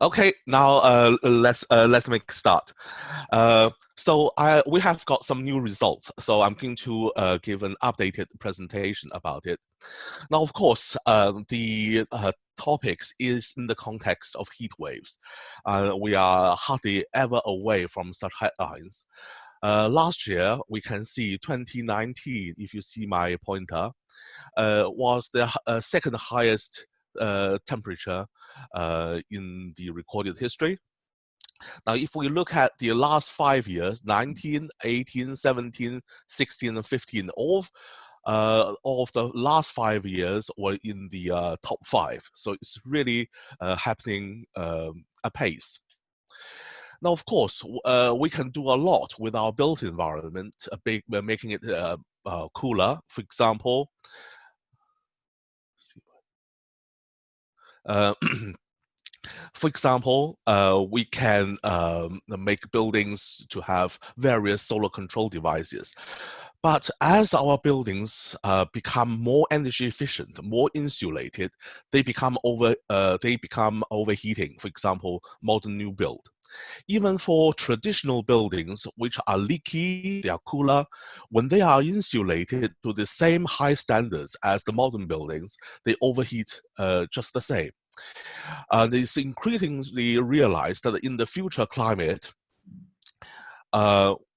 Okay, now let's make a start. We have got some new results, so I'm going to give an updated presentation about it. Now, of course, the topics is in the context of heat waves. We are hardly ever away from such headlines. Last year, we can see 2019, if you see my pointer, was the second highest temperature in the recorded history. Now, if we look at the last 5 years, 19, 18, 17, 16, and 15, all of the last 5 years were in the top 5. So it's really happening apace. Now, of course, we can do a lot with our built environment, making it cooler. For example, we can make buildings to have various solar control devices. But as our buildings become more energy efficient, more insulated, they become overheating. For example, modern new build. Even for traditional buildings which are leaky, they are cooler, when they are insulated to the same high standards as the modern buildings, they overheat just the same. And it's increasingly realized that in the future climate,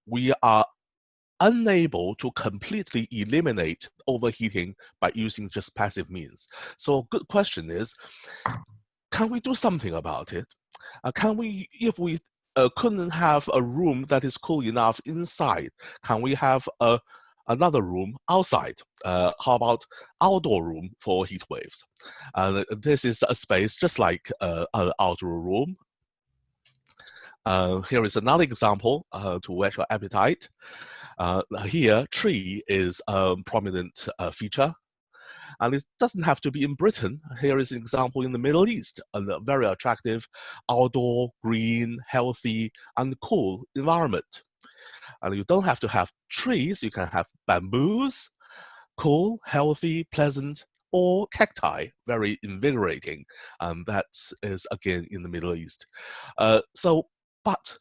we are unable to completely eliminate overheating by using just passive means. So a good question is, can we do something about it? If we couldn't have a room that is cool enough inside, can we have another room outside? How about outdoor room for heat waves? This is a space just like an outdoor room. Here is another example to whet your appetite. Here, tree is a prominent feature. And it doesn't have to be in Britain. Here is an example in the Middle East, a very attractive outdoor, green, healthy, and cool environment. And you don't have to have trees, you can have bamboos, cool, healthy, pleasant, or cacti, very invigorating. And that is again in the Middle East. But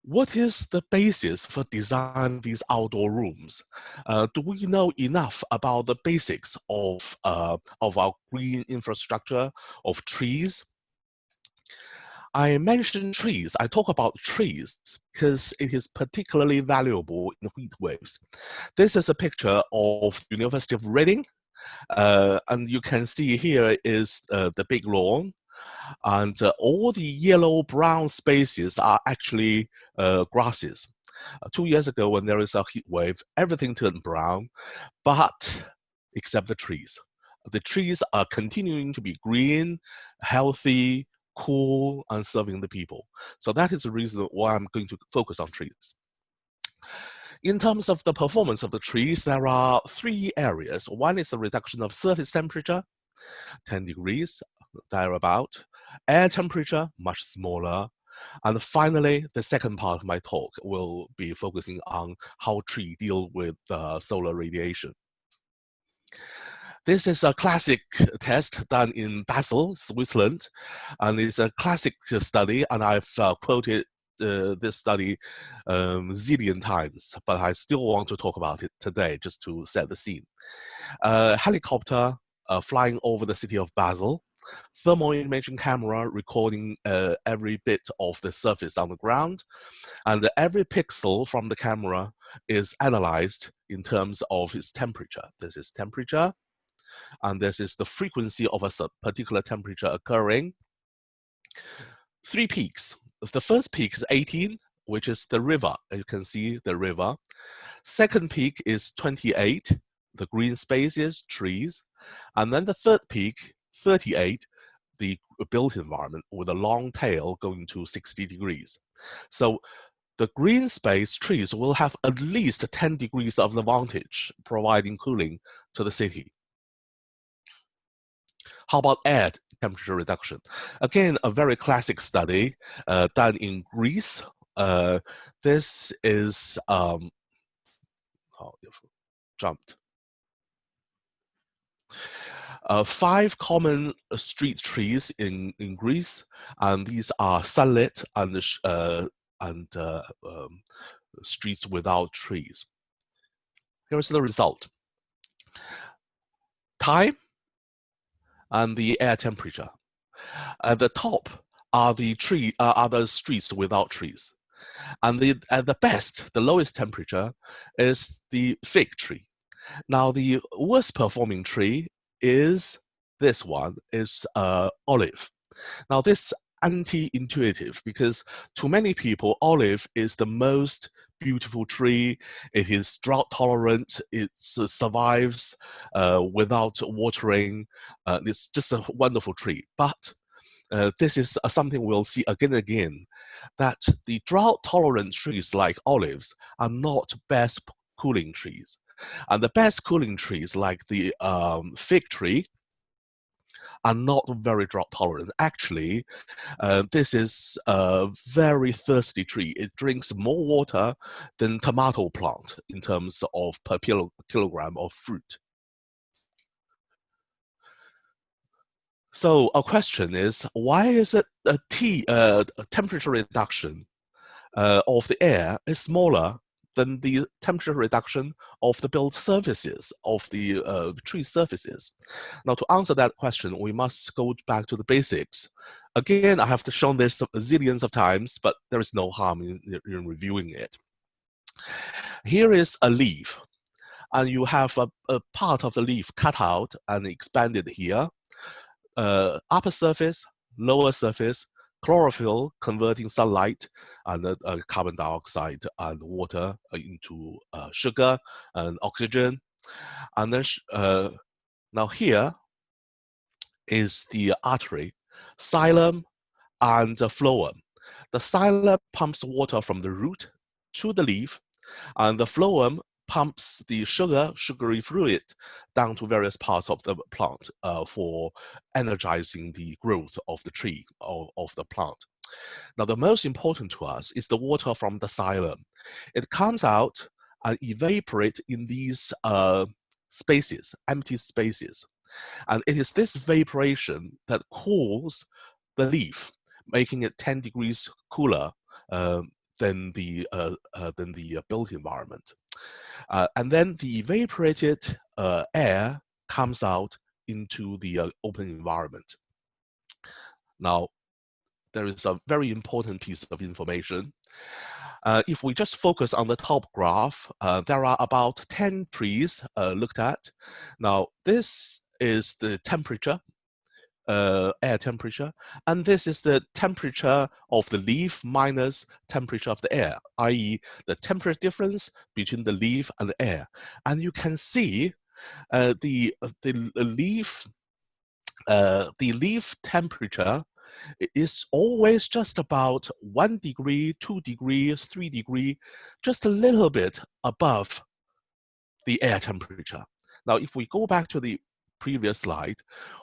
what is the basis for designing these outdoor rooms? Do we know enough about the basics of our green infrastructure, of trees? I mentioned trees. I talk about trees because it is particularly valuable in heat waves. This is a picture of the University of Reading. And you can see here is the big lawn. And all the yellow-brown spaces are actually grasses. 2 years ago, when there is a heat wave, everything turned brown, but except the trees. The trees are continuing to be green, healthy, cool, and serving the people. So that is the reason why I'm going to focus on trees. In terms of the performance of the trees, there are 3 areas. One is the reduction of surface temperature, 10 degrees, thereabout. Air temperature, much smaller. And finally, the second part of my talk will be focusing on how trees deal with solar radiation. This is a classic test done in Basel, Switzerland, and it's a classic study, and I've quoted this study zillion times, but I still want to talk about it today just to set the scene. Helicopter flying over the city of Basel, thermal imaging camera recording every bit of the surface on the ground, and every pixel from the camera is analyzed in terms of its temperature. This is temperature, and this is the frequency of a particular temperature occurring. 3 peaks. The first peak is 18, which is the river. You can see the river. Second peak is 28, the green spaces, trees. And then the third peak, 38, the built environment with a long tail going to 60 degrees. So the green space trees will have at least 10 degrees of advantage, providing cooling to the city. How about air temperature reduction? Again, a very classic study done in Greece. This is, jumped. 5 common street trees in Greece, and these are sunlit and streets without trees. Here's the result. Time and the air temperature. At the top are the streets without trees. And at the best, the lowest temperature is the fig tree. Now, the worst performing tree is this one, is olive. Now, this anti-intuitive, because to many people, olive is the most beautiful tree. It is drought tolerant. It survives without watering. It's just a wonderful tree. But this is something we'll see again and again, that the drought-tolerant trees like olives are not best cooling trees. And the best cooling trees like the fig tree are not very drought-tolerant. Actually, this is a very thirsty tree. It drinks more water than tomato plant in terms of per kilogram of fruit. So a question is, why is it a temperature reduction of the air is smaller than the temperature reduction of the built surfaces, of the tree surfaces? Now, to answer that question, we must go back to the basics. Again, I have shown this zillions of times, but there is no harm in reviewing it. Here is a leaf, and you have a part of the leaf cut out and expanded here. Upper surface, lower surface, chlorophyll converting sunlight and carbon dioxide and water into sugar and oxygen. And then now here is the artery, xylem and phloem. The xylem pumps water from the root to the leaf, and the phloem pumps the sugary fluid down to various parts of the plant for energizing the growth of the tree or of the plant. Now, the most important to us is the water from the xylem. It comes out and evaporates in these spaces, empty spaces. And it is this evaporation that cools the leaf, making it 10 degrees cooler than the built environment. And then the evaporated air comes out into the open environment. Now, there is a very important piece of information. If we just focus on the top graph, there are about 10 trees looked at. Now, this is the temperature, air temperature, and this is the temperature of the leaf minus temperature of the air, i.e. the temperature difference between the leaf and the air. And you can see the leaf temperature is always just about 1 degree, 2 degrees, 3 degrees, just a little bit above the air temperature. Now, if we go back to the previous slide,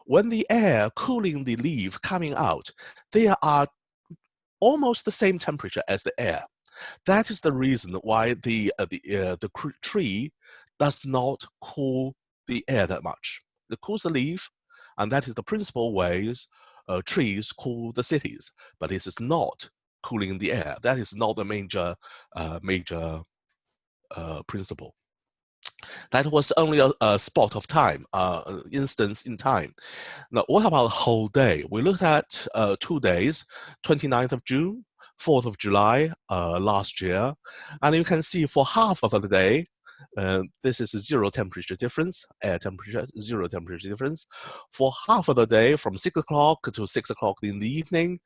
when the air cooling the leaf coming out, they are almost the same temperature as the air. That is the reason why the tree does not cool the air that much. It cools the leaf, and that is the principal ways trees cool the cities. But this is not cooling the air. That is not the major principle. That was only a spot of time, instance in time. Now, what about a whole day? We looked at 2 days, 29th of June, 4th of July last year. And you can see for half of the day, this is a 0 temperature difference, air temperature, 0 temperature difference. For half of the day, from 6 o'clock to 6 o'clock in the evening,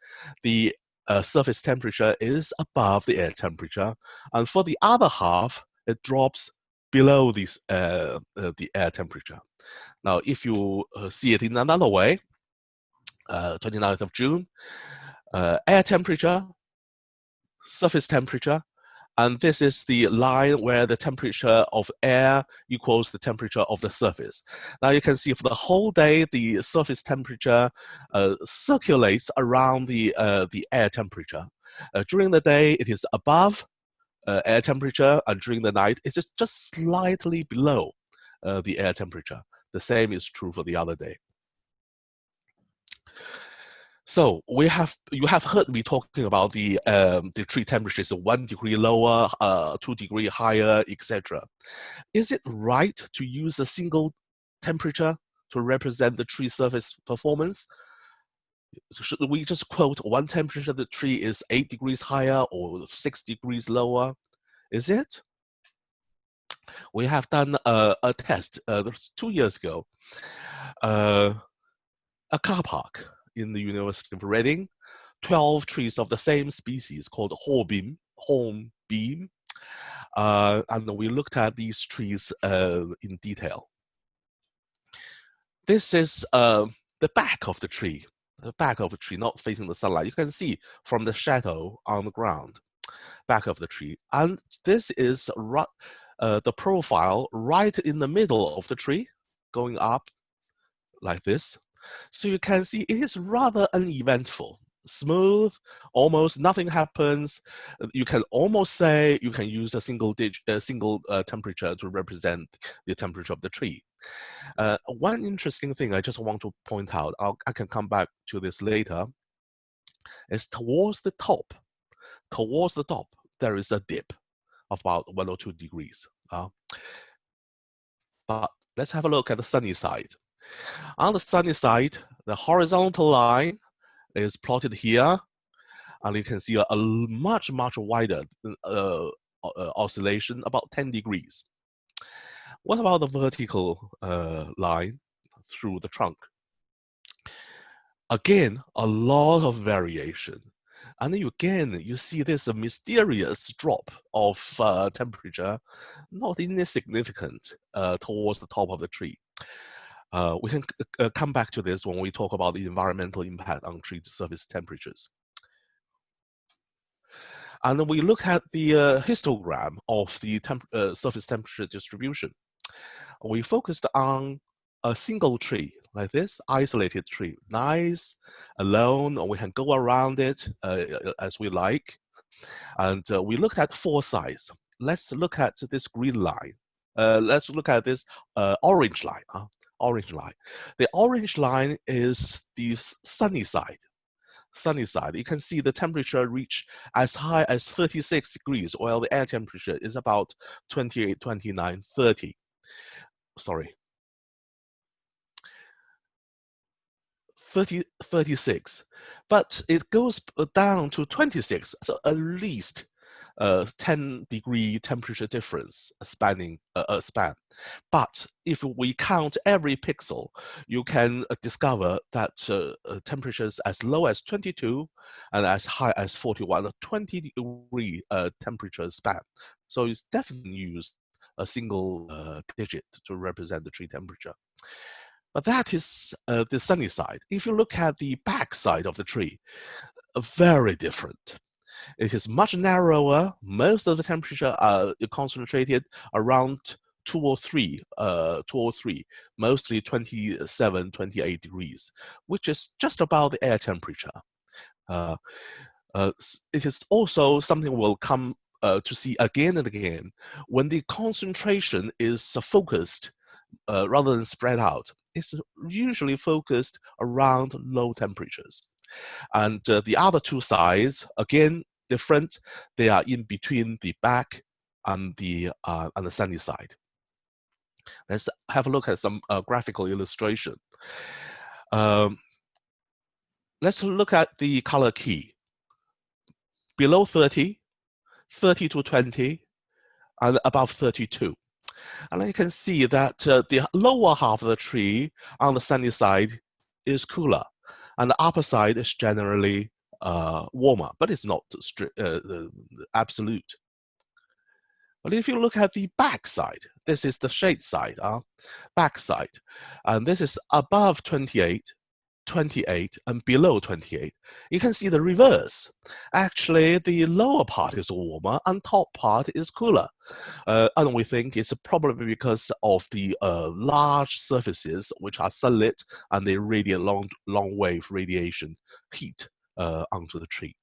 the surface temperature is above the air temperature. And for the other half, it drops below this, the air temperature. Now, if you see it in another way, 29th of June, air temperature, surface temperature, and this is the line where the temperature of air equals the temperature of the surface. Now you can see for the whole day, the surface temperature circulates around the air temperature. During the day, it is above air temperature, and during the night, it's just slightly below the air temperature. The same is true for the other day. So you have heard me talking about the tree temperature is 1 degree lower, 2 degree higher, etc. Is it right to use a single temperature to represent the tree surface performance? Should we just quote one temperature, the tree is 8 degrees higher or 6 degrees lower? Is it? We have done a test 2 years ago. A car park in the University of Reading, 12 trees of the same species called hornbeam. And we looked at these trees in detail. This is the back of the tree, not facing the sunlight. You can see from the shadow on the ground, back of the tree. And this is the profile right in the middle of the tree, going up like this. So you can see it is rather uneventful, smooth, almost nothing happens. You can almost say you can use a single temperature to represent the temperature of the tree. One interesting thing I just want to point out, I can come back to this later, is towards the top, there is a dip of about 1 or 2 degrees. But let's have a look at the sunny side. On the sunny side, the horizontal line is plotted here, and you can see a much wider oscillation, about 10 degrees. What about the vertical line through the trunk? Again, a lot of variation. And then you see this mysterious drop of temperature, not insignificant, towards the top of the tree. We can come back to this when we talk about the environmental impact on tree surface temperatures. And then we look at the histogram of the surface temperature distribution. We focused on a single tree like this, isolated tree, nice, alone, or we can go around it as we like. And we looked at 4 sides. Let's look at this green line. Let's look at this orange line. Orange line. The orange line is the sunny side. You can see the temperature reach as high as 36 degrees, while the air temperature is about 28, 29, 30. Sorry. 36, but it goes down to 26, so at least 10 degree temperature difference spanning a span. But if we count every pixel, you can discover that temperatures as low as 22 and as high as 41, a 20 degree temperature span. So it's definitely used a single digit to represent the tree temperature. But that is the sunny side. If you look at the back side of the tree, very different. It is much narrower. Most of the temperature are concentrated around 2 or 3, mostly 27, 28 degrees, which is just about the air temperature. It is also something we'll come to see again and again when the concentration is focused rather than spread out. It's usually focused around low temperatures. And the other 2 sides, again, different. They are in between the back and the sunny side. Let's have a look at some graphical illustration. Let's look at the color key. Below 30, 30 to 20, and above 32. And you can see that the lower half of the tree on the sunny side is cooler, and the upper side is generally warmer, but it's not absolute. But if you look at the back side, this is the shade side, back side, and this is above 28, 28, and below 28. You can see the reverse. Actually, the lower part is warmer and top part is cooler. And we think it's probably because of the large surfaces which are sunlit and they radiate long wave radiation heat onto the tree.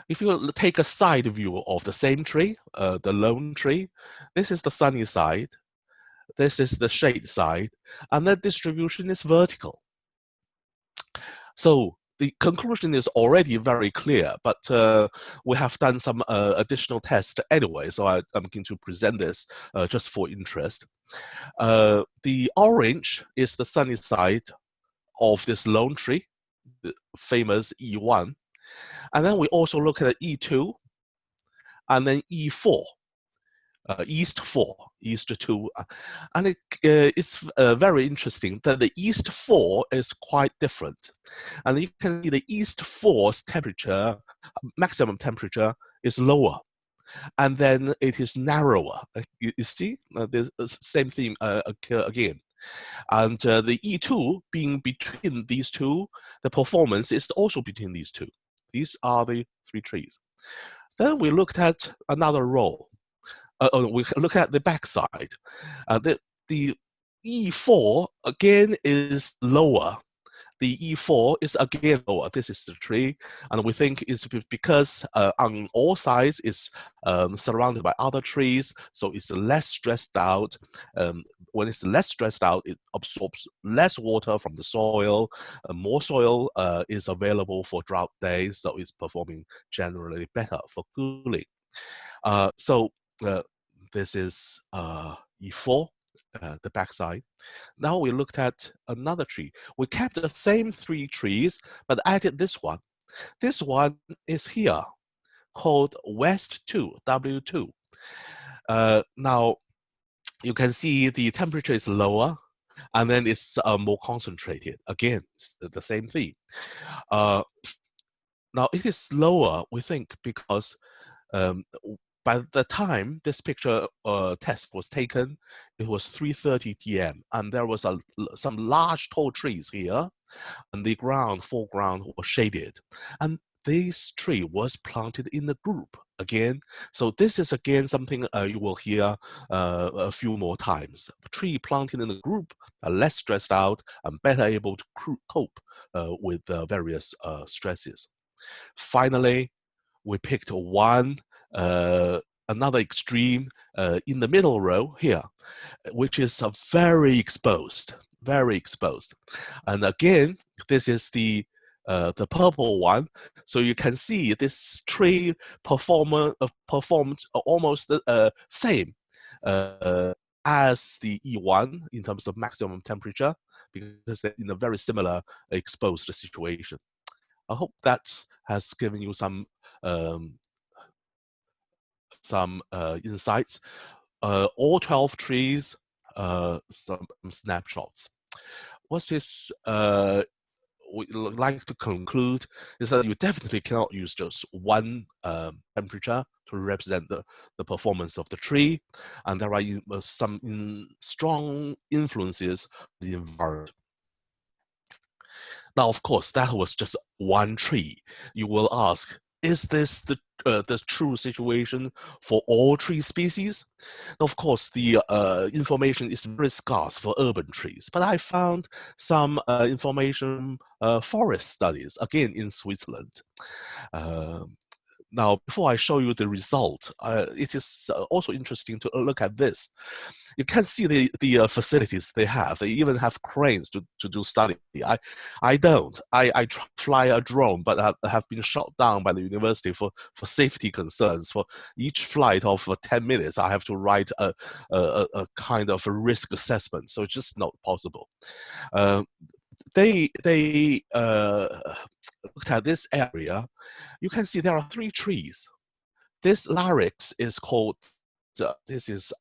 If you take a side view of the same tree, the lone tree, this is the sunny side, this is the shade side, and the distribution is vertical. So the conclusion is already very clear, but we have done some additional tests anyway, so I'm going to present this just for interest. The orange is the sunny side of this lone tree, the famous E1. And then we also look at E2 and then E4. East 4, East 2. And it's very interesting that the East 4 is quite different. And you can see the East 4's temperature, maximum temperature, is lower. And then it is narrower. You see, there's the same thing occur again. And the E2 being between these two, the performance is also between these two. These are the three trees. Then we looked at another row. We look at the backside. The E4 again is lower. The E4 is again lower. This is the tree, and we think it's because on all sides it's surrounded by other trees, so it's less stressed out. When it's less stressed out, it absorbs less water from the soil. More soil is available for drought days, so it's performing generally better for cooling. This is E4, the backside. Now we looked at another tree. We kept the same three trees, but added this one. This one is here, called West 2, W2. Now, you can see the temperature is lower, and then it's more concentrated. Again, it's the same thing. Now, it is lower, we think, because by the time this picture test was taken, it was 3:30 p.m. and there was some large tall trees here, and the foreground was shaded. And this tree was planted in a group again. So this is again something you will hear a few more times. A tree planted in a group are less stressed out and better able to cope with various stresses. Finally, we picked another extreme in the middle row here, which is very exposed. And again, this is the purple one. So you can see this tree performed almost the same as the E1 in terms of maximum temperature, because they're in a very similar exposed situation. I hope that has given you some insights. All 12 trees, some snapshots. What is we like to conclude is that you definitely cannot use just one temperature to represent the performance of the tree, and there are some strong influences of the environment. Now, of course, that was just one tree. You will ask, is this the true situation for all tree species? Of course, the information is very scarce for urban trees, but I found some information forest studies, again in Switzerland. Now, before I show you the result, it is also interesting to look at this. You can see the facilities they have. They even have cranes to do study. I don't. I try to fly a drone, but I have been shot down by the university for safety concerns. For each flight of 10 minutes, I have to write a kind of a risk assessment. So it's just not possible. They looked at this area. You can see there are three trees. This larix is called, this is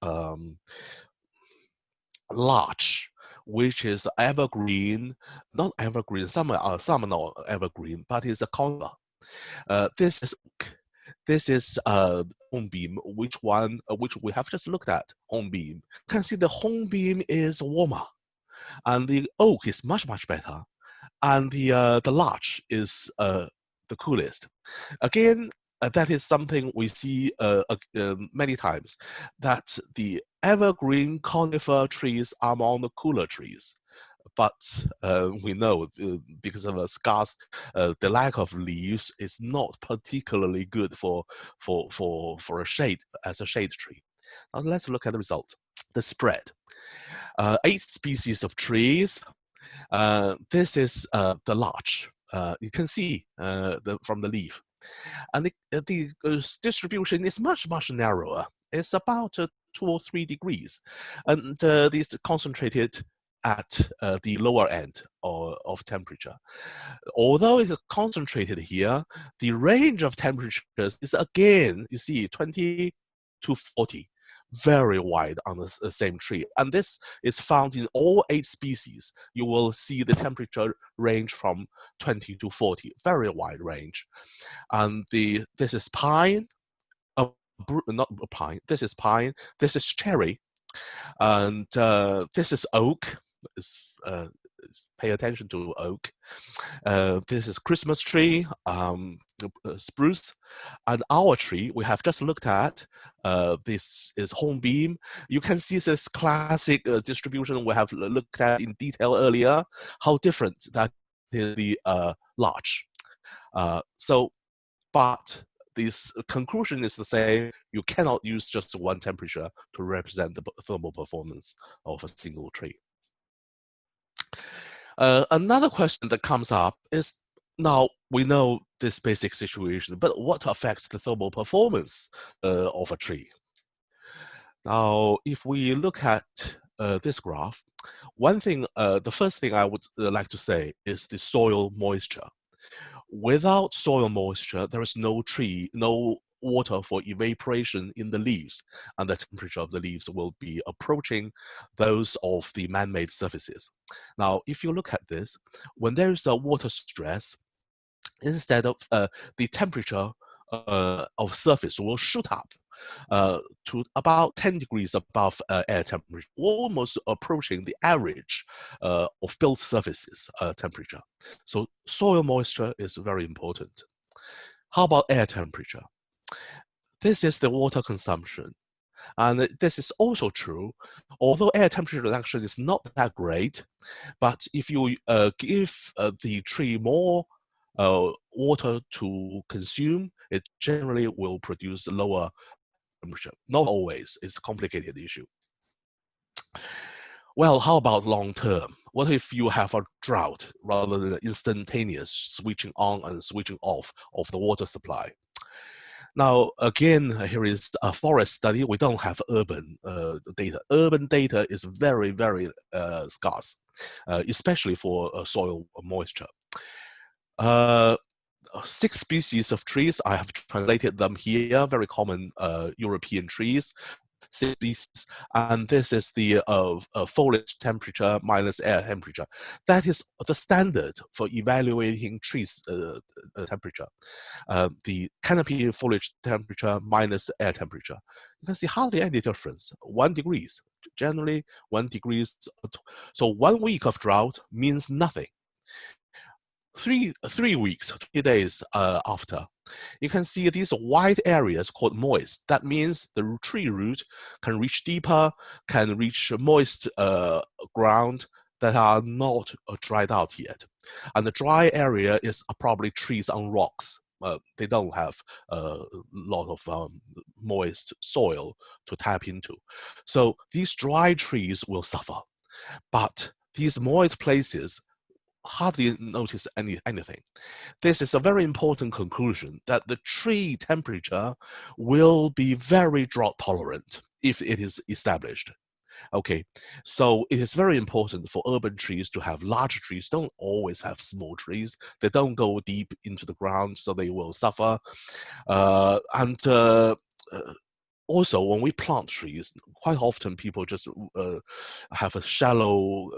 larch, which is evergreen, not evergreen, some are not evergreen, but it's a conifer. This is hornbeam, which we have just looked at, hornbeam. You can see the hornbeam is warmer, and the oak is much better, and the larch is the coolest. Again, that is something we see many times, that the evergreen conifer trees are among the cooler trees. But we know because of the lack of leaves is not particularly good for a shade, as a shade tree. Now let's look at the result. The spread. 8 species of trees. This is the larch. You can see from the leaf. And the distribution is much, much narrower. It's about 2 or 3 degrees. And this is concentrated at the lower end of temperature. Although it's concentrated here, the range of temperatures is again, you see, 20 to 40, very wide on the same tree. And this is found in all 8 species. You will see the temperature range from 20 to 40, very wide range. And this is pine, not pine, this is pine, this is cherry, and this is oak. Pay attention to oak. This is Christmas tree, spruce, and our tree we have just looked at. This is hornbeam. You can see this classic distribution we have looked at in detail earlier. How different that is the larch. But this conclusion is the same. You cannot use just one temperature to represent the thermal performance of a single tree. Another question that comes up is, now we know this basic situation, but what affects the thermal performance of a tree? Now, if we look at this graph, one thing, the first thing I would like to say is the soil moisture. Without soil moisture, there is no water for evaporation in the leaves, and the temperature of the leaves will be approaching those of the man-made surfaces. Now, if you look at this, when there is a water stress, instead of the temperature of surface will shoot up to about 10 degrees above air temperature, almost approaching the average of built surfaces temperature. So soil moisture is very important. How about air temperature? This is the water consumption. And this is also true, although air temperature reduction is not that great, but if you give the tree more water to consume, it generally will produce lower temperature. Not always, it's a complicated issue. Well, how about long term? What if you have a drought rather than instantaneous switching on and switching off of the water supply? Now, again, here is a forest study. We don't have urban data. Urban data is very, very scarce, especially for soil moisture. 6 species of trees, I have translated them here, very common European trees. 6 species, and this is the foliage temperature minus air temperature. That is the standard for evaluating trees temperature. The canopy foliage temperature minus air temperature. You can see hardly any difference, 1 degree. Generally 1 degree. So 1 week of drought means nothing. 3 weeks, 3 days after, you can see these wide areas called moist. That means the tree root can reach deeper, can reach moist ground that are not dried out yet. And the dry area is probably trees on rocks. They don't have a lot of moist soil to tap into. So these dry trees will suffer. But these moist places hardly notice anything. This is a very important conclusion, that the tree temperature will be very drought tolerant if it is established. Okay, so it is very important for urban trees to have large trees. Don't always have small trees. They don't go deep into the ground, so they will suffer. Also, when we plant trees, quite often people just have a shallow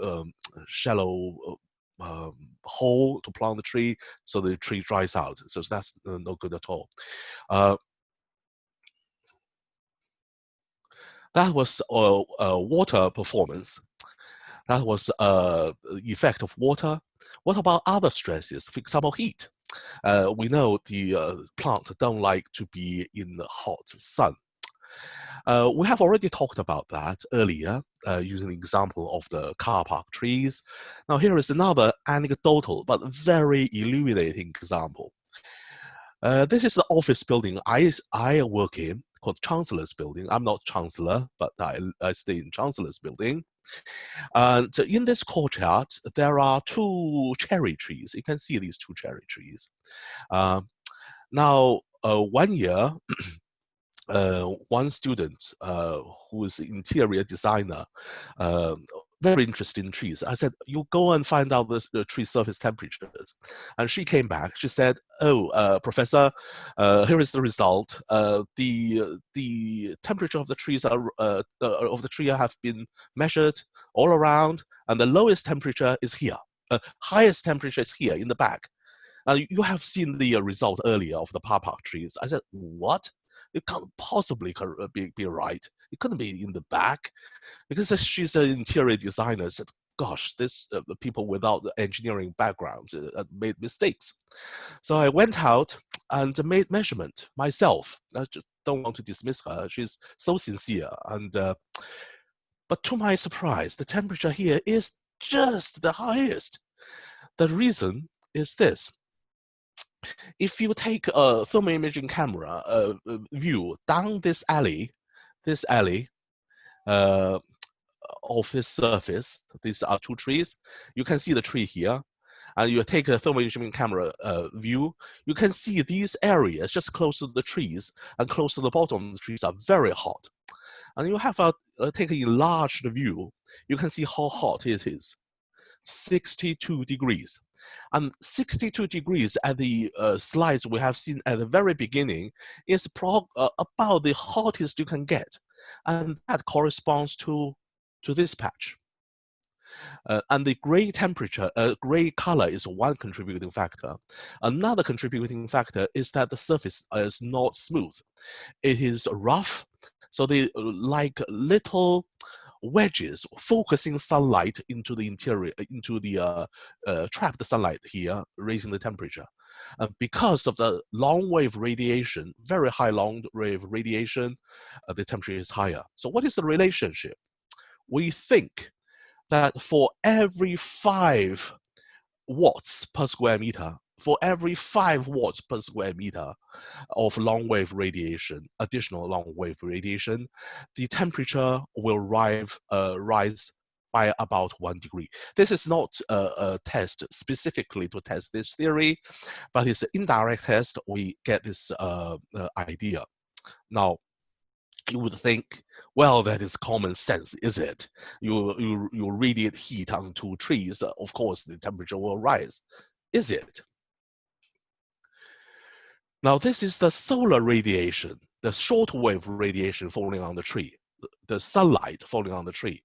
hole to plant the tree, so the tree dries out. So that's no good at all. That was water performance. That was effect of water. What about other stresses? For example, heat. We know the plant don't like to be in the hot sun. We have already talked about that earlier, using the example of the car park trees. Now here is another anecdotal but very illuminating example. This is the office building I work in, called Chancellor's Building. I'm not Chancellor, but I stay in Chancellor's Building. And in this courtyard, there are 2 cherry trees. You can see these 2 cherry trees. Now, 1 year, one student who is interior designer, very interested in trees. I said, you go and find out the tree surface temperatures. And she came back. She said, oh, professor, here is the result. The temperature of the trees of the tree have been measured all around, and the lowest temperature is here. Highest temperature is here in the back. You have seen the result earlier of the papa trees. I said, what? It can't possibly be right. It couldn't be in the back, because she's an interior designer. Said, gosh, this people without engineering backgrounds made mistakes. So I went out and made measurement myself. I just don't want to dismiss her. She's so sincere. And but to my surprise, the temperature here is just the highest. The reason is this. If you take a thermal imaging camera view down this alley of this surface, these are 2 trees, you can see the tree here, and you take a thermal imaging camera view, you can see these areas just close to the trees and close to the bottom of the trees are very hot. And you have take an enlarged view, you can see how hot it is. 62 degrees. And 62 degrees at the slides we have seen at the very beginning is about the hottest you can get. And that corresponds to this patch. And the gray temperature, gray color is one contributing factor. Another contributing factor is that the surface is not smooth. It is rough, so they like little wedges focusing sunlight into the interior, into the trapped sunlight here, raising the temperature. Because of the long wave radiation, very high long wave radiation, the temperature is higher. So what is the relationship? We think that for every 5 watts per square meter, for every 5 watts per square meter of long wave radiation, additional long wave radiation, the temperature will rise by about 1 degree. This is not a test specifically to test this theory, but it's an indirect test. We get this idea. Now, you would think, well, that is common sense, is it? You radiate heat onto trees, of course the temperature will rise. Is it? Now this is the solar radiation, the short wave radiation falling on the tree, the sunlight falling on the tree.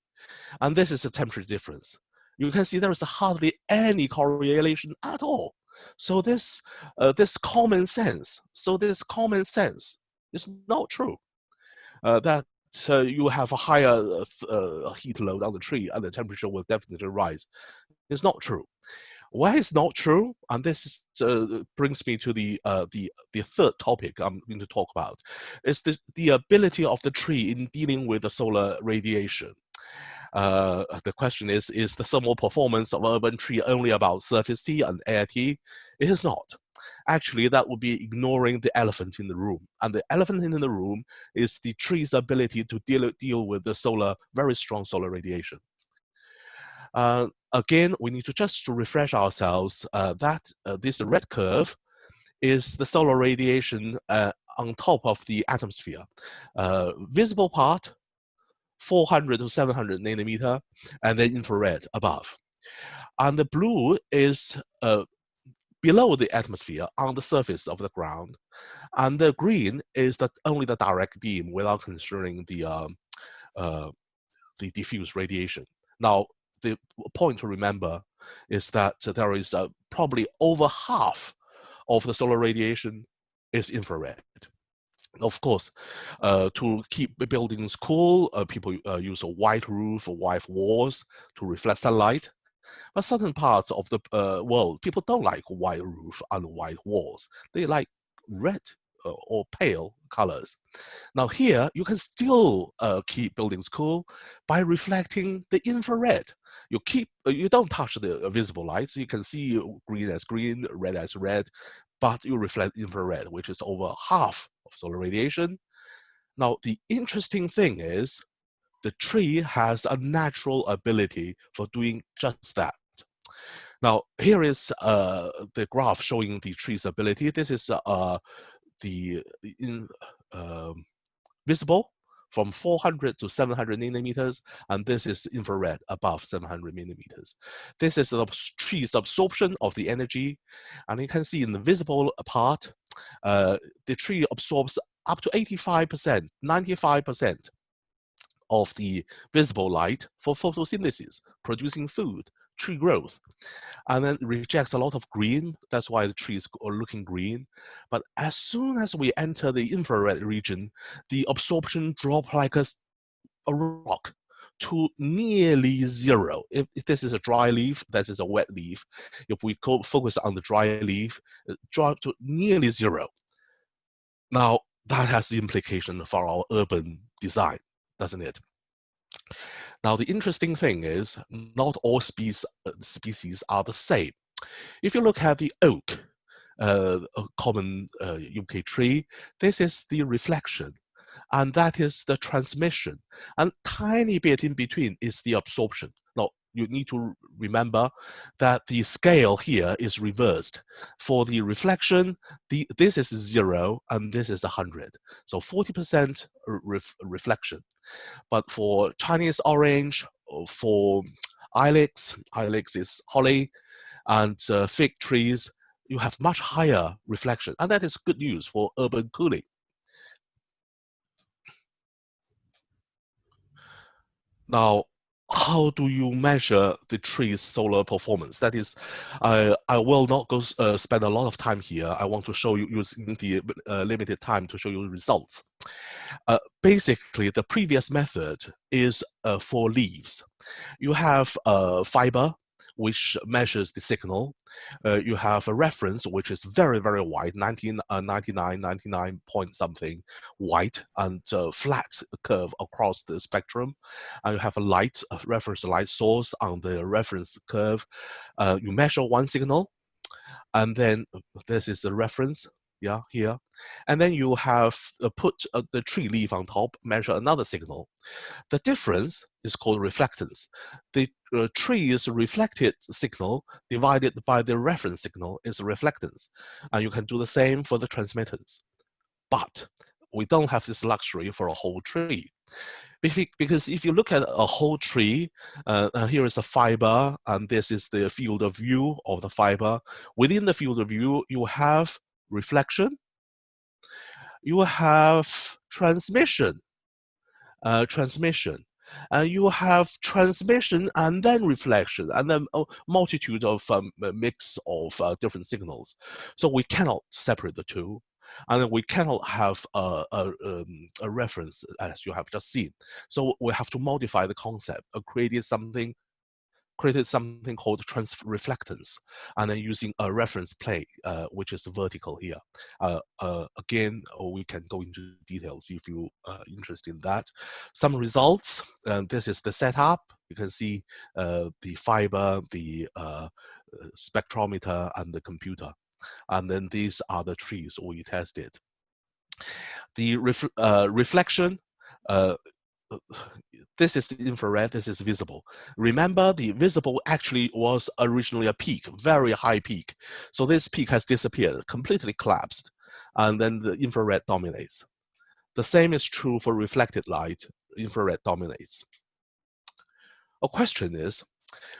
And this is the temperature difference. You can see there is hardly any correlation at all. So this common sense is not true. That you have a higher heat load on the tree and the temperature will definitely rise. It's not true. Why is not true? And this brings me to the third topic I'm going to talk about. Is the ability of the tree in dealing with the solar radiation. The question is the thermal performance of urban tree only about surface T and air T? It is not. Actually, that would be ignoring the elephant in the room. And the elephant in the room is the tree's ability to deal with the very strong solar radiation. Again, we need to just refresh ourselves that this red curve is the solar radiation on top of the atmosphere. Visible part, 400 to 700 nanometer, and then infrared above. And the blue is below the atmosphere on the surface of the ground. And the green is only the direct beam without considering the diffuse radiation. Now, the point to remember is that there is probably over half of the solar radiation is infrared. Of course, to keep the buildings cool, people use a white roof or white walls to reflect sunlight. But certain parts of the world, people don't like white roof and white walls. They like red or pale colors. Now here, you can still keep buildings cool by reflecting the infrared. You don't touch the visible light, so you can see green as green, red as red, but you reflect infrared, which is over half of solar radiation. Now, the interesting thing is, the tree has a natural ability for doing just that. Now, here is the graph showing the tree's ability. This is the visible from 400 to 700 nanometers, and this is infrared above 700 millimeters. This is the tree's absorption of the energy, and you can see in the visible part, the tree absorbs up to 85%, 95% of the visible light for photosynthesis, producing food, tree growth, and then rejects a lot of green. That's why the trees are looking green. But as soon as we enter the infrared region, the absorption drops like a rock to nearly zero. If this is a dry leaf, that is a wet leaf. If we focus on the dry leaf, it drops to nearly zero. Now, that has the implication for our urban design, doesn't it? Now, the interesting thing is not all species are the same. If you look at the oak, a common UK tree, this is the reflection, and that is the transmission, and tiny bit in between is the absorption. Now, you need to remember that the scale here is reversed. For the reflection, this is 0 and this is 100. So 40% reflection. But for Chinese orange, for ilex is holly, and fig trees, you have much higher reflection. And that is good news for urban cooling. Now, how do you measure the tree's solar performance? That is, I will not go spend a lot of time here. I want to show you using the limited time to show you the results. Basically, the previous method is for leaves. You have a fiber which measures the signal. You have a reference which is very, very wide, 99 point something wide, and flat curve across the spectrum. And you have a reference light source on the reference curve. You measure one signal, and then this is the reference, yeah, here. And then you have put the tree leaf on top, measure another signal. The difference is called reflectance. The tree's reflected signal divided by the reference signal is reflectance. And you can do the same for the transmittance. But we don't have this luxury for a whole tree. Because if you look at a whole tree, here is a fiber, and this is the field of view of the fiber. Within the field of view, you have reflection, you have transmission, you have transmission and then reflection, and then a multitude of mix of different signals. So we cannot separate the two, and we cannot have a reference as you have just seen. So we have to modify the concept, created something called transflectance, and then using a reference plane, which is vertical here. Again, we can go into details if you are interested in that. Some results, this is the setup. You can see the fiber, the spectrometer, and the computer. And then these are the trees we tested. The reflection, this is the infrared, this is visible. Remember, the visible actually was originally a peak, very high peak. So this peak has disappeared, completely collapsed, and then the infrared dominates. The same is true for reflected light, infrared dominates. A question is,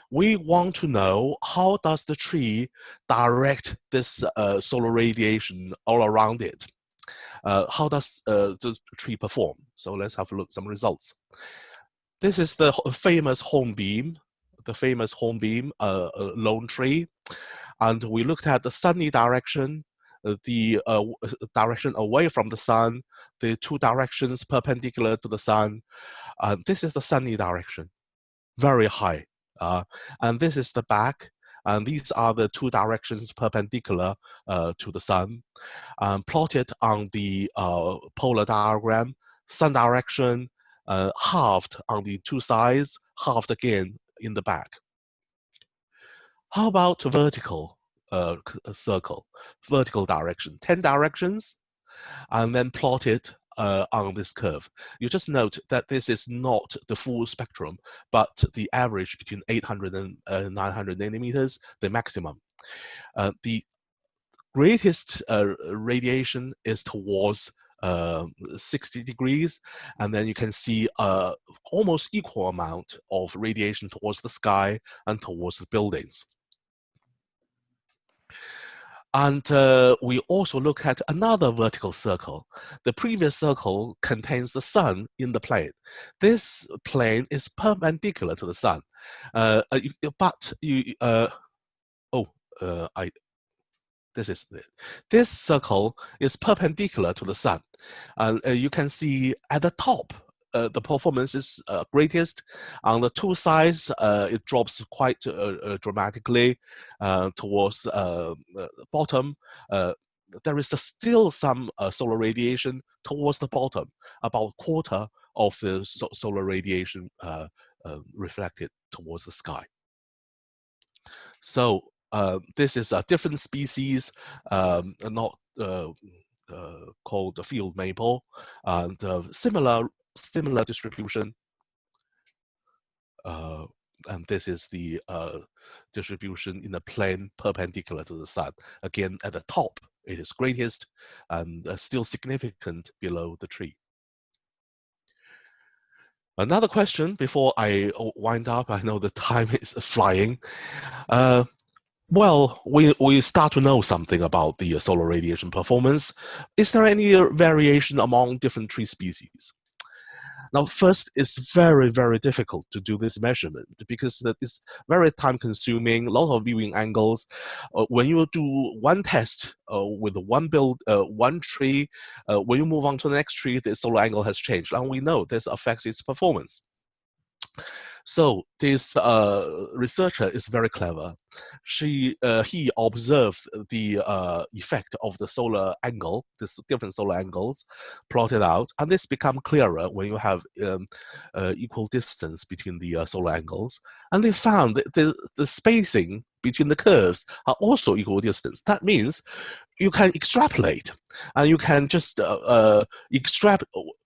we want to know how does the tree direct this solar radiation all around it? How does the tree perform? So let's have a look at some results. This is the famous hornbeam, lone tree. And we looked at the sunny direction, the direction away from the sun, the two directions perpendicular to the sun. This is the sunny direction, very high. And this is the back, and these are the two directions perpendicular to the sun. Plotted on the polar diagram, sun direction halved on the two sides, halved again in the back. How about vertical circle, vertical direction, 10 directions, and then plotted on this curve. You just note that this is not the full spectrum, but the average between 800 and 900 nanometers, the maximum. The greatest radiation is towards 60 degrees, and then you can see almost equal amount of radiation towards the sky and towards the buildings. And we also look at another vertical circle. The previous circle contains the sun in the plane. This plane is perpendicular to the sun, this circle is perpendicular to the sun. And you can see at the top, the performance is greatest. On the two sides, it drops quite dramatically towards the bottom. There is still some solar radiation towards the bottom, about a quarter of the solar radiation reflected towards the sky. So this is a different species, not called the field maple, and similar distribution. And this is the distribution in a plane perpendicular to the sun. Again, at the top, it is greatest, and still significant below the tree. Another question before I wind up. I know the time is flying. Well, we start to know something about the solar radiation performance. Is there any variation among different tree species? Now, first, it's very, very difficult to do this measurement because it's very time-consuming, a lot of viewing angles. When you do one test with one tree, when you move on to the next tree, the solar angle has changed, and we know this affects its performance. So this researcher is very clever. He observed the effect of the solar angle, these different solar angles, plotted out, and this becomes clearer when you have equal distance between the solar angles. And they found that the spacing between the curves are also equal distance. That means you can extrapolate, and you can just extract,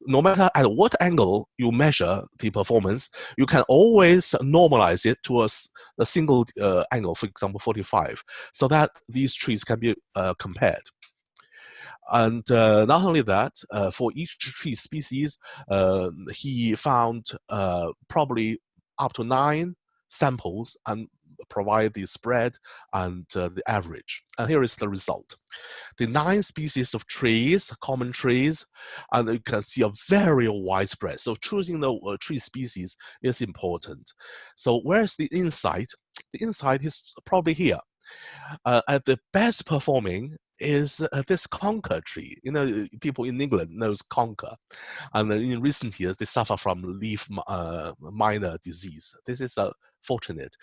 no matter at what angle you measure the performance, you can always normalize it to a single angle, for example, 45, so that these trees can be compared. And not only that, for each tree species, he found probably up to 9 samples and provide the spread and the average. And here is the result. The 9 species of trees, common trees, and you can see a very wide spread. So choosing the tree species is important. So where's the insight? The insight is probably here. At the best performing is this conker tree. You know, people in England knows conker, and in recent years they suffer from leaf minor disease. This is fortunate.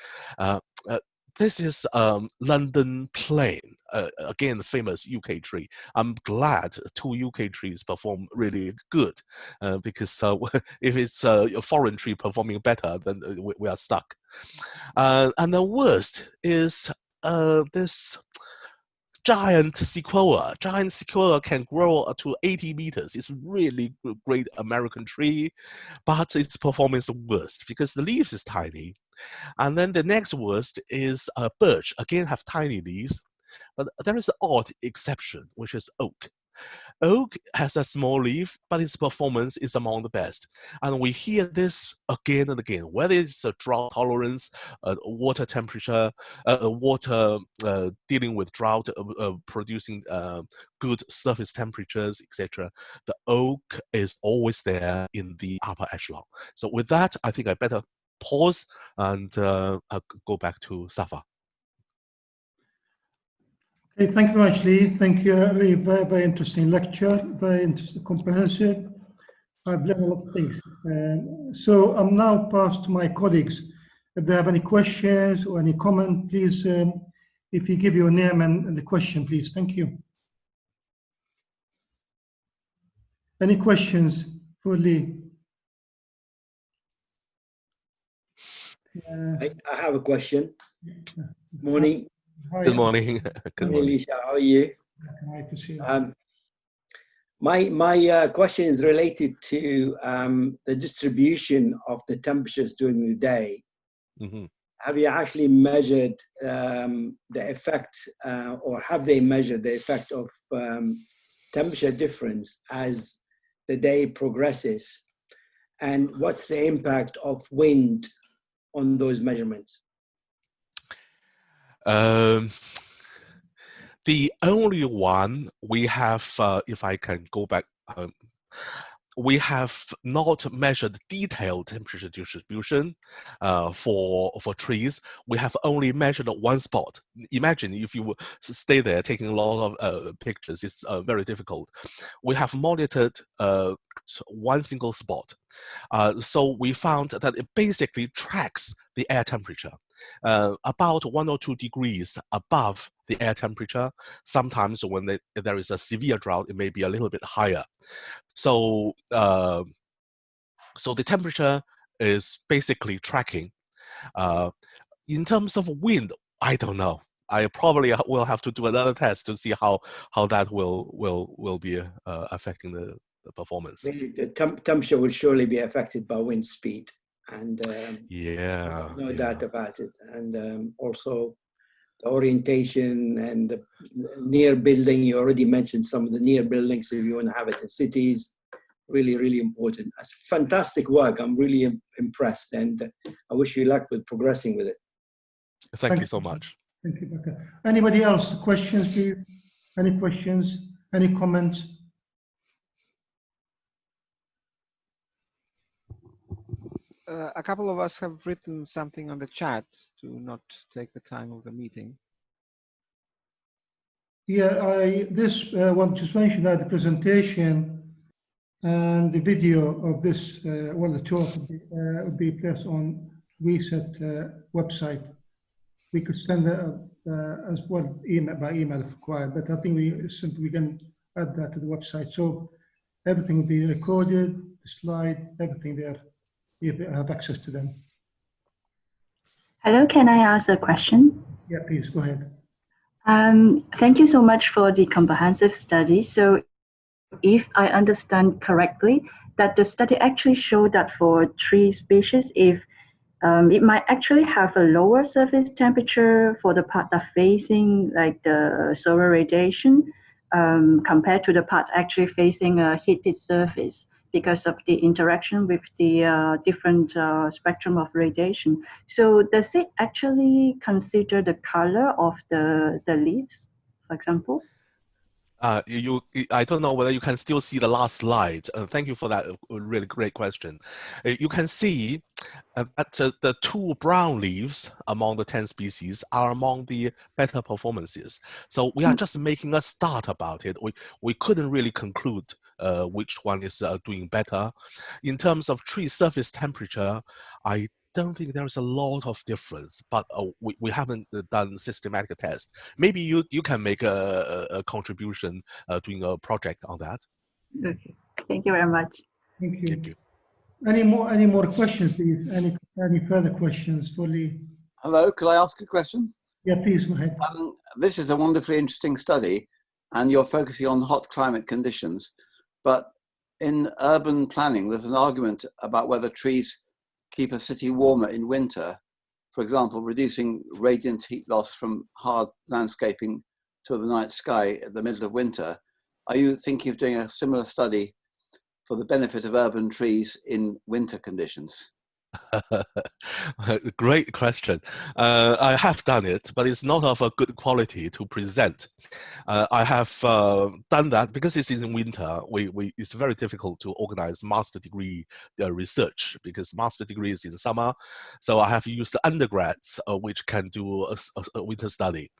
This is London plane, again, the famous UK tree. I'm glad 2 UK trees perform really good, because if it's a foreign tree performing better, then we are stuck. And the worst is this giant sequoia. Giant sequoia can grow to 80 meters. It's really great American tree, but its performance is worst because the leaves is tiny. And then the next worst is birch. Again, have tiny leaves, but there is an odd exception, which is oak. Oak has a small leaf, but its performance is among the best. And we hear this again and again, whether it's a drought tolerance, water temperature, water dealing with drought, producing good surface temperatures, etc. The oak is always there in the upper echelon. So with that, I think I better pause and I'll go back to Safa. Okay, thank you very much, Lee. Thank you. Really very, very interesting lecture, very interesting, comprehensive. I've learned a lot of things. So I'm now passed to my colleagues. If they have any questions or any comment, please, if you give your name and the question, please. Thank you. Any questions for Lee? I have a question. Morning. Hi. Good morning. Good morning. Alicia, how are you? Hi, to see you. My question is related to the distribution of the temperatures during the day. Mm-hmm. Have you actually measured the effect, or have they measured the effect of temperature difference as the day progresses? And what's the impact of wind on those measurements? The only one we have, if I can go back, we have not measured detailed temperature distribution for trees. We have only measured one spot. Imagine if you stay there taking a lot of pictures, it's very difficult. We have monitored one single spot. So we found that it basically tracks the air temperature about 1 or 2 degrees above the air temperature. Sometimes when there is a severe drought, it may be a little bit higher. So, so the temperature is basically tracking. In terms of wind, I don't know. I probably will have to do another test to see how that will be affecting the performance. The temperature will surely be affected by wind speed, and yeah, no doubt about it. And also the orientation and the near building. You already mentioned some of the near buildings if you want to have it in cities. Really, really important. That's fantastic work. I'm really impressed, and I wish you luck with progressing with it. Thank you so much. Thank you, Becca. Anybody else? Questions, please? Any questions? Any comments? A couple of us have written something on the chat to not take the time of the meeting. Yeah, I want to mention that the presentation and the video of this, the talk would be placed on WSSET website. We could send as well by email if required, but I think we can add that to the website. So everything will be recorded, the slide, everything there. You have access to them. Hello, can I ask a question? Yeah, please go ahead. Thank you so much for the comprehensive study. So if I understand correctly, that the study actually showed that for tree species, if it might actually have a lower surface temperature for the part that facing like the solar radiation compared to the part actually facing a heated surface because of the interaction with the different spectrum of radiation. So does it actually consider the color of the leaves, for example? I don't know whether you can still see the last slide. Thank you for that really great question. You can see that the 2 brown leaves among the 10 species are among the better performances. So we are just making a start about it. We couldn't really conclude which one is doing better. In terms of tree surface temperature, I don't think there is a lot of difference, but we haven't done systematic tests. Maybe you can make a contribution doing a project on that. Okay, thank you very much. Thank you. Thank you. Any more questions, please? Any further questions for Lee? Hello, could I ask a question? Yeah, please go ahead. This is a wonderfully interesting study, and you're focusing on hot climate conditions. But in urban planning, there's an argument about whether trees keep a city warmer in winter. For example, reducing radiant heat loss from hard landscaping to the night sky at the middle of winter. Are you thinking of doing a similar study for the benefit of urban trees in winter conditions? Great question. I have done it, but it's not of a good quality to present. I have done that because it's in winter. It's very difficult to organize master degree research because master degree is in summer. So I have used undergrads which can do a winter study,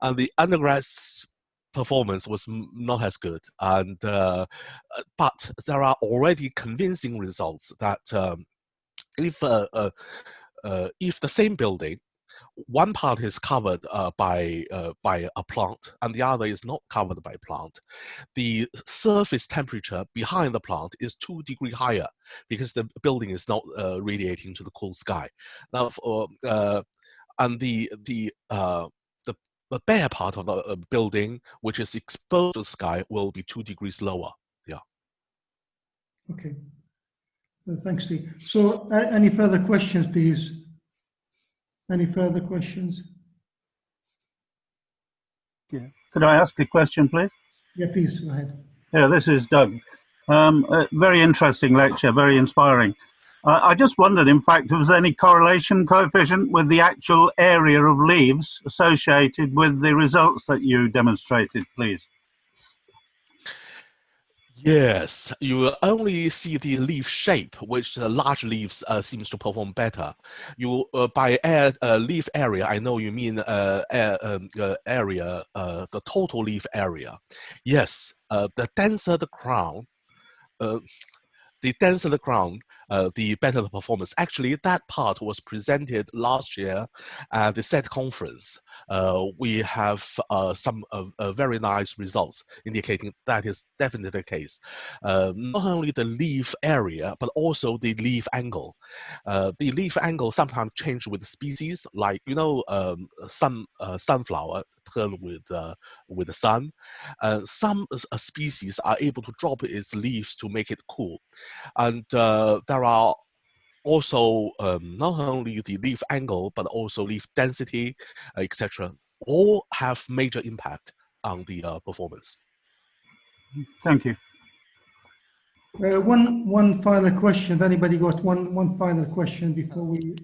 and the undergrads performance was not as good. And but there are already convincing results that. If the same building, one part is covered by a plant and the other is not covered by a plant, the surface temperature behind the plant is 2 degrees higher because the building is not radiating to the cool sky. Now, and the bare part of the building, which is exposed to the sky, will be 2 degrees lower. Okay. Thanks, Lee. So any further questions, please? Any further questions? Yeah. Could I ask a question, please? Yeah, please, go ahead. Yeah, this is Doug. A very interesting lecture, very inspiring. I just wondered, in fact, was there any correlation coefficient with the actual area of leaves associated with the results that you demonstrated, please? Yes, you only see the leaf shape, which the large leaves seems to perform better. You by leaf area, I know you mean area, the total leaf area. Yes, the denser the crown, the denser the crown, the better the performance. Actually, that part was presented last year at the SET conference. We have some very nice results indicating that is definitely the case. Not only the leaf area, but also the leaf angle. The leaf angle sometimes change with the species, like, you know, sunflower turn with the sun. Some species are able to drop its leaves to make it cool. And there are also not only the leaf angle, but also leaf density, etc. All have major impact on the performance. Thank you. One final question. If anybody got one final question before we?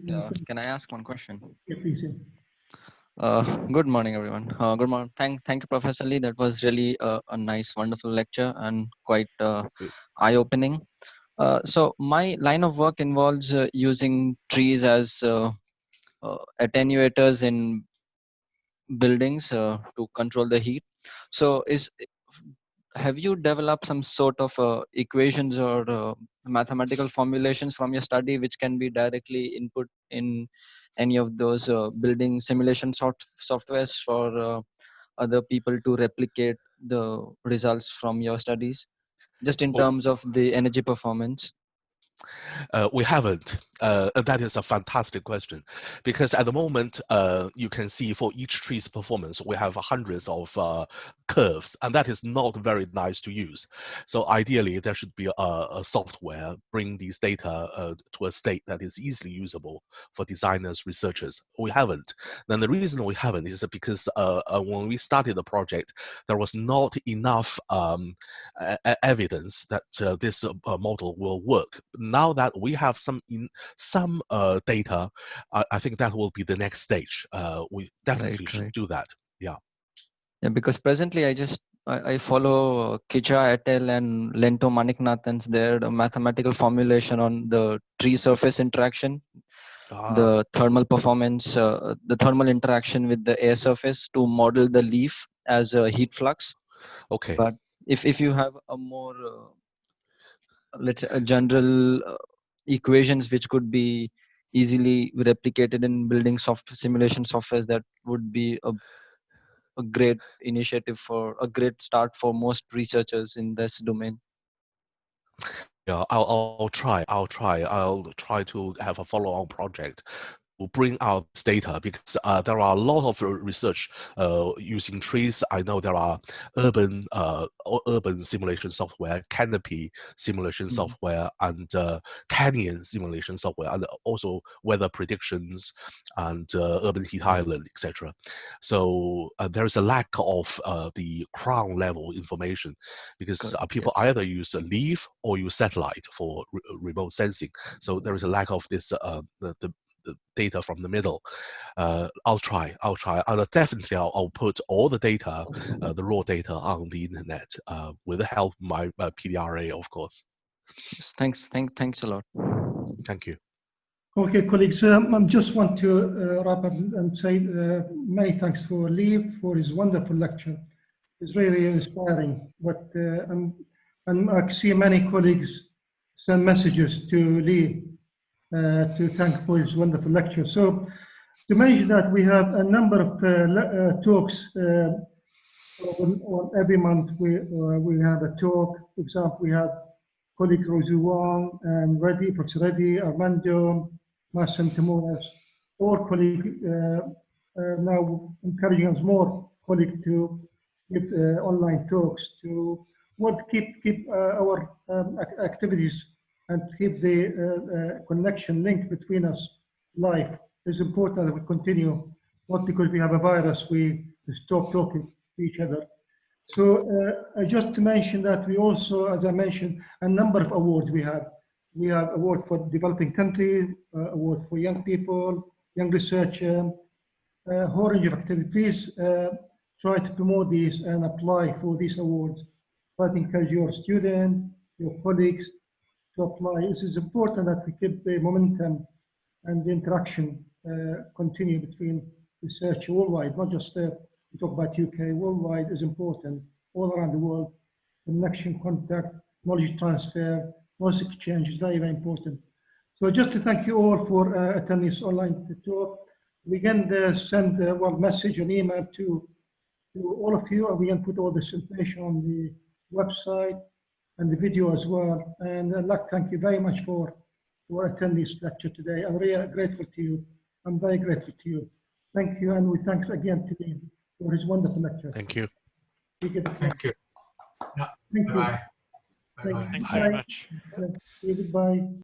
Can I ask one question? Yeah, please. Yeah. Good morning, everyone. Good morning. Thank you, Professor Lee. That was really a nice, wonderful lecture and quite eye-opening. So my line of work involves using trees as attenuators in buildings to control the heat. So have you developed some sort of equations or mathematical formulations from your study which can be directly input in any of those building simulation softwares for other people to replicate the results from your studies, just in terms of the energy performance? We haven't. That is a fantastic question, because at the moment, you can see for each tree's performance, we have hundreds of curves, and that is not very nice to use. So ideally, there should be a software bring these data to a state that is easily usable for designers, researchers. We haven't. Then the reason we haven't is because when we started the project, there was not enough evidence that this model will work. Now that we have some data, I think that will be the next stage. We definitely should do that. Yeah. Yeah, because presently I follow Kicha et al. And Lento Maniknathan's their mathematical formulation on the tree surface interaction, the thermal performance, the thermal interaction with the air surface to model the leaf as a heat flux. Okay. But if you have a more let's say a general equations which could be easily replicated in building simulation softwares, that would be a great initiative for a great start for most researchers in this domain. Yeah, I'll try. I'll try to have a follow-on project to bring out this data, because there are a lot of research using trees. I know there are urban simulation software, canopy simulation software, and canyon simulation software, and also weather predictions and urban heat island, etc. So there is a lack of the crown level information, because people either use a leaf or use satellite for remote sensing. So there is a lack of this the data from the middle. I'll try. Definitely I'll put all the data, the raw data on the internet with the help of my PDRA, of course. Yes, thanks a lot. Thank you. Okay, colleagues, I just want to wrap up and say many thanks for Lee for his wonderful lecture. It's really inspiring. And I see many colleagues send messages to Lee to thank for his wonderful lecture. So to mention that we have a number of talks on every month. We have a talk. For example, we have colleague Rosie Wong and Professor Reddy, Armando, Massam Tamuras, or colleague now encouraging us more colleague to give online talks to want to keep our activities and keep the connection link between us live. It's important that we continue, not because we have a virus, we stop talking to each other. So just to mention that we also, as I mentioned, a number of awards we have. We have award for developing country, award for young people, young researcher, whole range of activities. Please try to promote these and apply for these awards. But encourage your students, your colleagues to apply. This is important that we keep the momentum and the interaction continue between research worldwide, not just we talk about UK, worldwide is important, all around the world. Connection, contact, knowledge transfer, knowledge exchange is very, very important. So just to thank you all for attending this online talk. We can send one message and email to all of you, and we can put all this information on the website and the video as well. And I'd like to thank you very much for attending this lecture today. I'm really grateful to you. I'm very grateful to you. Thank you, and we thank again to him for his wonderful lecture. Thank you. Thank you. Yeah. Thank you. Bye. Bye. Thank you Thanks very much. Goodbye.